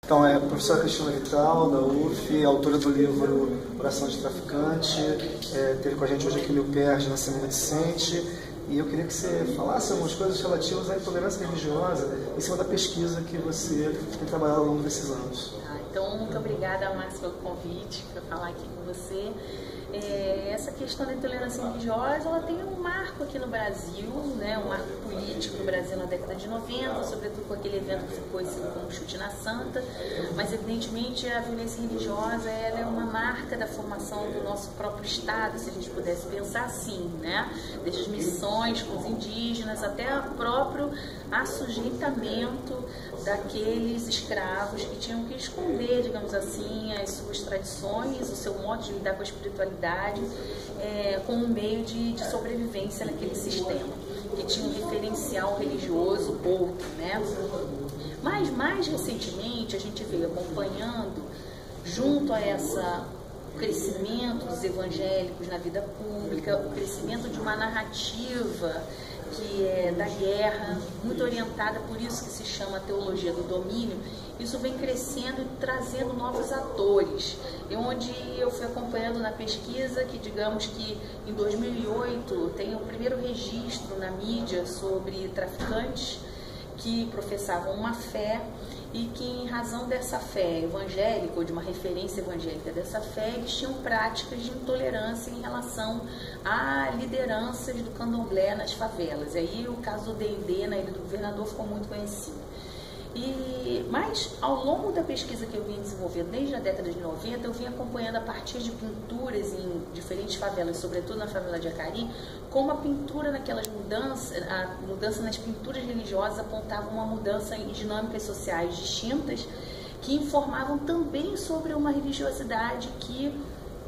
Então, é a professora Cristina Vital, da UF, autora do livro Oração de Traficante, teve com a gente hoje aqui no UPERJ, na Semana Vicente, e eu queria que você falasse algumas coisas relativas à intolerância religiosa em cima da pesquisa que você tem trabalhado ao longo desses anos. Então, muito obrigada, Márcio, pelo convite para falar aqui com você. Essa questão da intolerância religiosa, ela tem um marco aqui no Brasil, né, um marco político no Brasil na década de 90, sobretudo com aquele evento que ficou conhecido como Chute na Santa, mas evidentemente a violência religiosa ela é uma marca da formação do nosso próprio Estado, se a gente pudesse pensar assim, né, desde as missões com os indígenas até o próprio assujeitamento daqueles escravos que tinham que esconder, digamos assim, as suas tradições, o seu modo de lidar com a espiritualidade, como um meio de sobrevivência naquele sistema, que tinha um referencial religioso outro, né? Mas mais recentemente a gente veio acompanhando, junto a o crescimento dos evangélicos na vida pública, o crescimento de uma narrativa que é da guerra, muito orientada, por isso que se chama teologia do domínio. Isso vem crescendo e trazendo novos atores, e onde eu fui acompanhando na pesquisa que, digamos que em 2008 tem o primeiro registro na mídia sobre traficantes que professavam uma fé e que, em razão dessa fé evangélica, ou de uma referência evangélica dessa fé, eles tinham práticas de intolerância em relação a lideranças do candomblé nas favelas. E aí o caso do Dendê, na Ilha do Governador, ficou muito conhecido. Mas, ao longo da pesquisa que eu vim desenvolvendo desde a década de 90, eu vim acompanhando a partir de pinturas em diferentes favelas, sobretudo na favela de Acari, como a pintura naquelas mudanças, a mudança nas pinturas religiosas apontava uma mudança em dinâmicas sociais distintas que informavam também sobre uma religiosidade que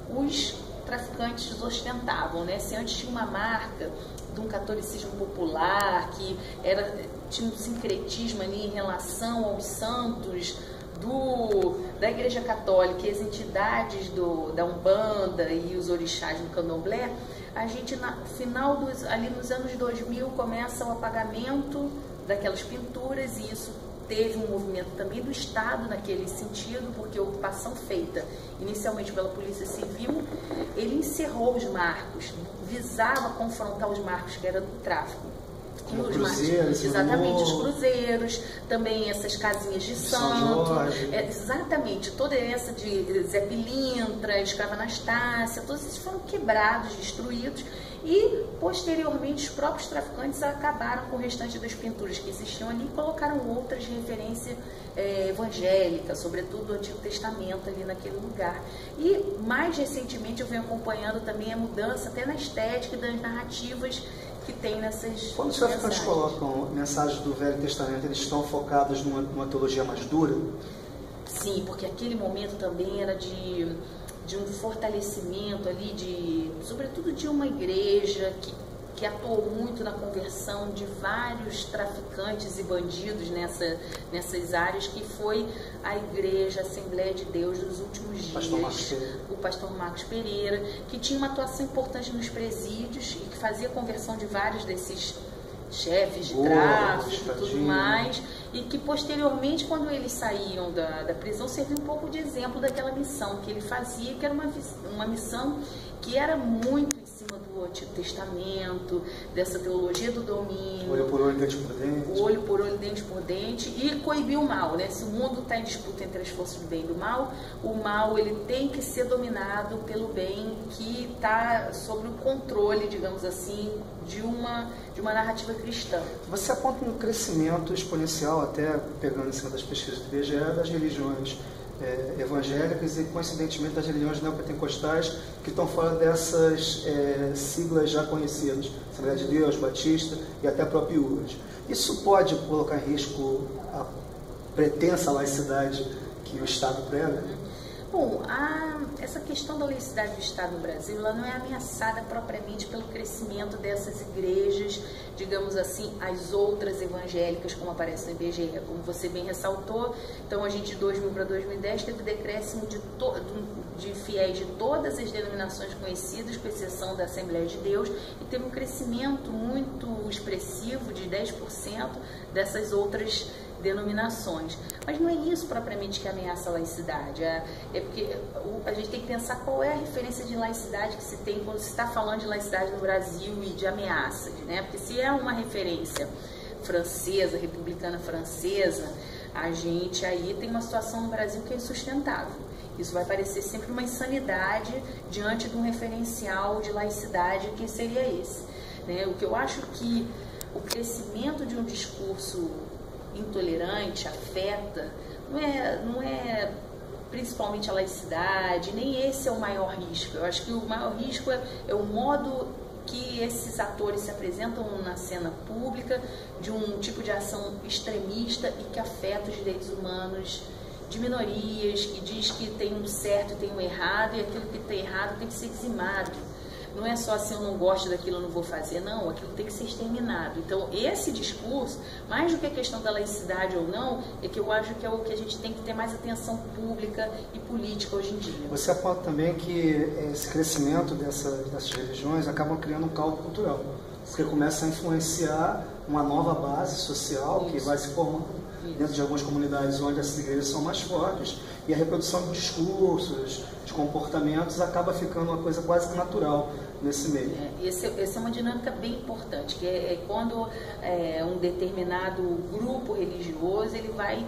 os traficantes ostentavam, né? Se antes tinha uma marca de um catolicismo popular, que tinha um sincretismo ali em relação aos santos da Igreja Católica e as entidades da Umbanda e os orixás do Candomblé, a gente, ali nos anos 2000, começa o apagamento daquelas pinturas, e isso teve um movimento também do Estado naquele sentido, porque a ocupação feita inicialmente pela Polícia Civil, ele encerrou os marcos, visava confrontar os marcos que eram do tráfico. Exatamente, os cruzeiros, também essas casinhas de santo, exatamente, toda essa de Zé Pilintra, Escrava Anastácia, todos esses foram quebrados, destruídos, e posteriormente os próprios traficantes acabaram com o restante das pinturas que existiam ali e colocaram outras de referência evangélica, sobretudo do Antigo Testamento ali naquele lugar. E mais recentemente eu venho acompanhando também a mudança até na estética e das narrativas que tem nessas. Quando os traficantes colocam mensagens do Velho Testamento, eles estão focados numa teologia mais dura? Sim, porque aquele momento também era de um fortalecimento ali, sobretudo de uma igreja que atuou muito na conversão de vários traficantes e bandidos nessas áreas, que foi a Igreja Assembleia de Deus dos últimos dias, o pastor Marcos Pereira, que tinha uma atuação importante nos presídios e que fazia conversão de vários desses chefes de tráfico e tudo mais, e que posteriormente, quando eles saíam da prisão, serviu um pouco de exemplo daquela missão que ele fazia, que era uma missão que era muito em cima do Antigo Testamento, dessa teologia do domínio, olho por olho, dente por dente, olho por olho, dente por dente, e coibir o mal, né? Se o mundo está em disputa entre as forças do bem e do mal, o mal ele tem que ser dominado pelo bem, que está sob o controle, digamos assim, de uma narrativa cristã. Você aponta um crescimento exponencial, até pegando em cima das pesquisas do IBGE, das religiões evangélicas e, coincidentemente, das religiões neopentecostais que estão fora dessas siglas já conhecidas, Assembleia de Deus, Batista e até a própria IURD. Isso pode colocar em risco a pretensa laicidade que o Estado prega? Bom, essa questão da laicidade do Estado no Brasil, ela não é ameaçada propriamente pelo crescimento dessas igrejas, digamos assim, as outras evangélicas, como aparece no IBGE, como você bem ressaltou. Então, a gente de 2000 para 2010 teve decréscimo de fiéis de todas as denominações conhecidas, com exceção da Assembleia de Deus, e teve um crescimento muito expressivo de 10% dessas outras denominações. Mas não é isso propriamente que ameaça a laicidade, é porque a gente tem que pensar qual é a referência de laicidade que se tem quando se está falando de laicidade no Brasil e de ameaças, né? Porque se é uma referência francesa, republicana francesa, a gente aí tem uma situação no Brasil que é insustentável. Isso vai parecer sempre uma insanidade diante de um referencial de laicidade que seria esse, né? O que eu acho que o crescimento de um discurso intolerante afeta, não é principalmente a laicidade, nem esse é o maior risco. Eu acho que o maior risco é o modo que esses atores se apresentam na cena pública, de um tipo de ação extremista e que afeta os direitos humanos de minorias, que diz que tem um certo e tem um errado, e aquilo que tem errado tem que ser dizimado. Não é só assim, eu não gosto daquilo, eu não vou fazer, não, aquilo tem que ser exterminado. Então, esse discurso, mais do que a questão da laicidade ou não, é que eu acho que é o que a gente tem que ter mais atenção pública e política hoje em dia. Você aponta também que esse crescimento dessas religiões acaba criando um caldo cultural, porque começa a influenciar uma nova base social que vai se formando dentro de algumas comunidades onde essas igrejas são mais fortes, e a reprodução de discursos, de comportamentos acaba ficando uma coisa quase que natural nesse meio. Essa é uma dinâmica bem importante, que é quando um determinado grupo religioso ele vai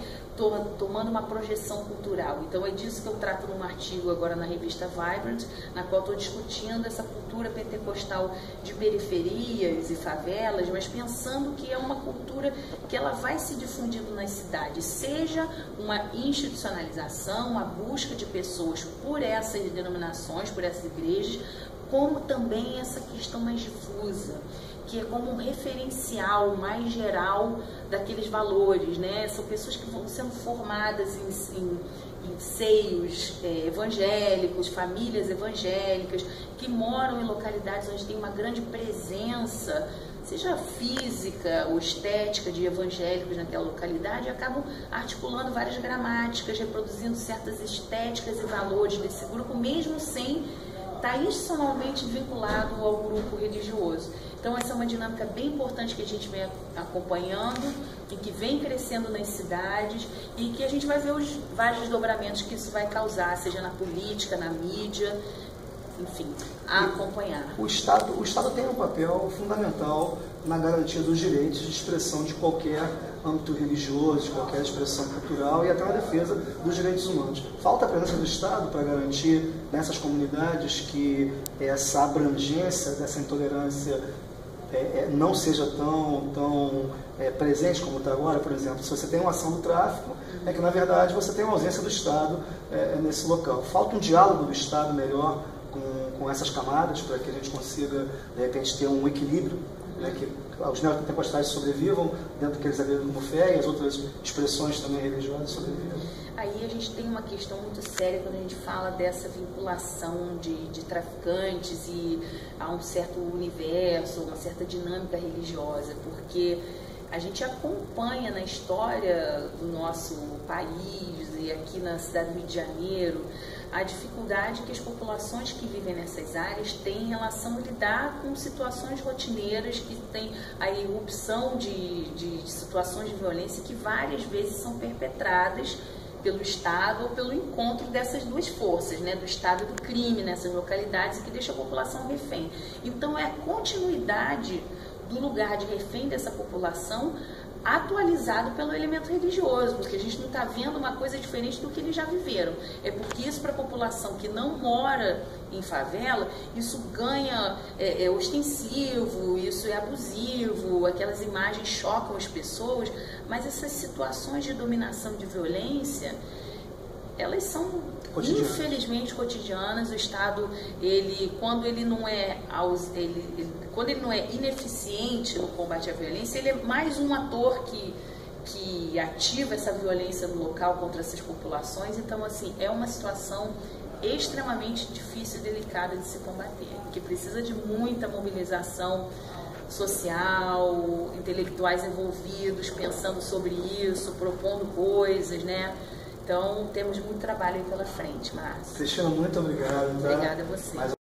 tomando uma projeção cultural. Então é disso que eu trato num artigo agora na revista Vibrant, na qual estou discutindo essa cultura pentecostal de periferias e favelas, mas pensando que é uma cultura que ela vai se difundindo nas cidades, seja uma institucionalização, uma busca de pessoas por essas denominações, por essas igrejas, como também essa questão mais difusa, que é como um referencial mais geral daqueles valores, né? São pessoas que vão sendo formadas em seios evangélicos, famílias evangélicas, que moram em localidades onde tem uma grande presença, seja física ou estética, de evangélicos naquela localidade, e acabam articulando várias gramáticas, reproduzindo certas estéticas e valores desse grupo, mesmo sem estar institucionalmente vinculado ao grupo religioso. Então essa é uma dinâmica bem importante que a gente vem acompanhando e que vem crescendo nas cidades, e que a gente vai ver os vários desdobramentos que isso vai causar, seja na política, na mídia, enfim, a acompanhar. O Estado tem um papel fundamental na garantia dos direitos de expressão de qualquer âmbito religioso, de qualquer expressão cultural, e até na defesa dos direitos humanos. Falta a presença do Estado para garantir nessas comunidades que essa abrangência dessa intolerância não seja tão presente como está agora. Por exemplo, se você tem uma ação do tráfico, é que na verdade você tem uma ausência do Estado nesse local. Falta um diálogo do Estado melhor com essas camadas, para que a gente consiga, de repente, ter um equilíbrio, né, que os neopentecostais sobrevivam dentro do que eles aderiram como fé, e as outras expressões também religiosas sobrevivam. Aí a gente tem uma questão muito séria quando a gente fala dessa vinculação de traficantes e a um certo universo, uma certa dinâmica religiosa, porque a gente acompanha na história do nosso país e aqui na cidade do Rio de Janeiro a dificuldade que as populações que vivem nessas áreas têm em relação a lidar com situações rotineiras, que tem a irrupção de situações de violência que várias vezes são perpetradas pelo Estado ou pelo encontro dessas duas forças, né, do Estado e do crime nessas localidades, e que deixa a população refém. Então é a continuidade do lugar de refém dessa população atualizado pelo elemento religioso, porque a gente não está vendo uma coisa diferente do que eles já viveram. É porque isso, para a população que não mora em favela, isso ganha, é ostensivo, isso é abusivo, aquelas imagens chocam as pessoas, mas essas situações de dominação, de violência, elas são infelizmente cotidianas. O Estado, quando ele não é ineficiente no combate à violência, ele é mais um ator que ativa essa violência no local contra essas populações. Então, assim, é uma situação extremamente difícil e delicada de se combater, que precisa de muita mobilização social, intelectuais envolvidos, pensando sobre isso, propondo coisas, né? Então, temos muito trabalho aí pela frente, Márcio. Cristina, muito obrigado. Obrigada a você.